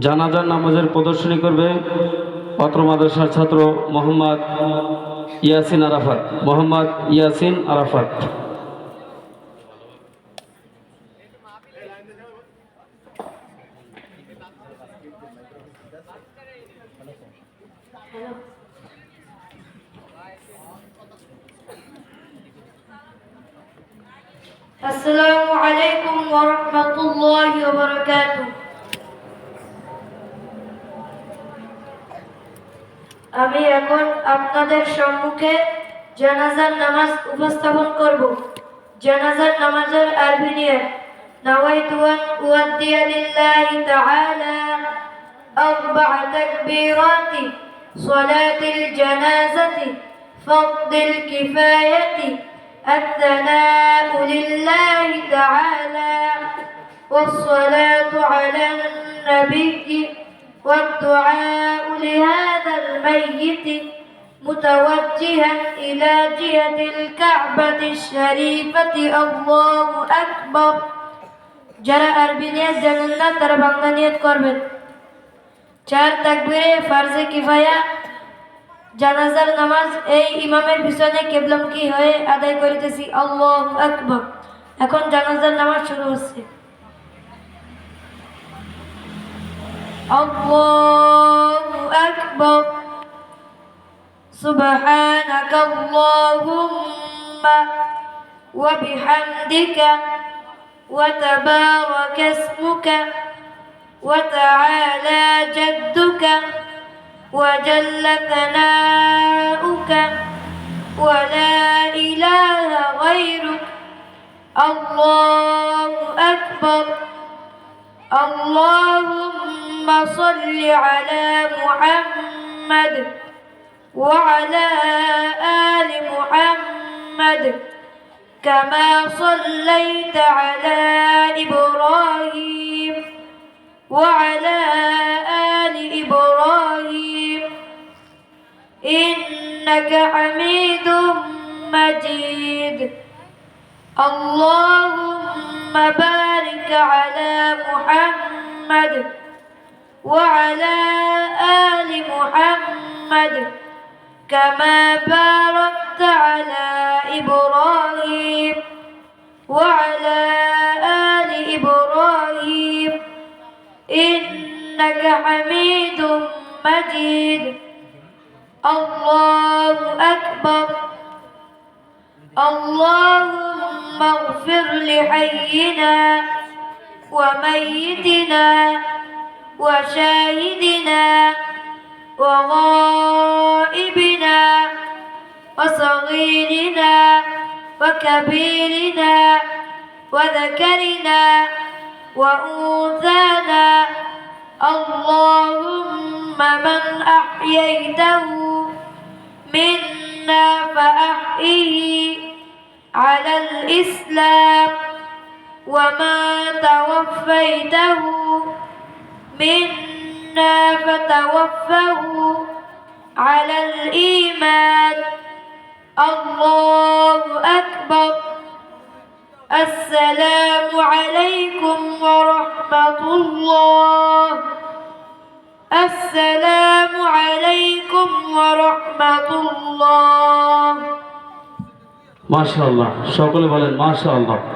জানাজার নামাজের প্রদর্শনী করবে অত্র মাদ্রাসার ছাত্র মোহাম্মদ ইয়াসিন আরাফাত। মোহাম্মদ ইয়াসিন আরাফাত। আসসালামু আলাইকুম ওয়া রাহমাতুল্লাহি ওয়া বারাকাতুহু। আমি এখন আপনাদের সম্মুখে জানাজার নামাজ উপস্থাপন করব। জানাজার নামাজের আরবি নিয়ত: নাওয়াইতু আন উআদ্দিয়া লিল্লাহি তাআলা আরবা'a তাকবীরাতি সালাতিল জানাজাতি ফারদিল কিফায়াতি الثناء لله تعالى والصلاة على النبي والدعاء لهذا الميت متوجها إلى جهة الكعبة الشريفة الله أكبر। যারা আরবি নিয়ত জানেন না তারা বাংলা নিয়ত করবেন। 4 তাকবীরে ফারজে কিফায়া জানাজার নামাজ এই ইমামের পিছনে কিবলামুখী হয়ে আদায় করিতেছি। আল্লাহু আকবার। এখন জানাজার নামাজ শুরু হচ্ছে। আল্লাহু আকবার। সুবহানাকা আল্লাহুম্মা ওয়া বিহামদিকা ওয়া তাবারাকা ইসমুকা ওয়া তাআলা জাদ্দুকা وجل ثناؤك ولا إله غيرك الله أكبر اللهم صل على محمد وعلى آل محمد كما صليت على إبراهيم وعلى آل إبراهيم إنك حميد مجيد اللهم بارك على محمد وعلى آل محمد كما باركت على إبراهيم وعلى آل إبراهيم إنك حميد مجيد الله أكبر اللهم اغفر لحينا وميتنا وشاهدنا وغائبنا وصغيرنا وكبيرنا وذكرنا وأنثانا اللهم من أحييته منا فأحيه على الإسلام وما توفيته منا فتوفه على الإيمان الله أكبر السلام عليكم ورحمة الله السلام عليكم ورحمة الله মাশাআল্লাহ। সকলে বলেন মাশাআল্লাহ।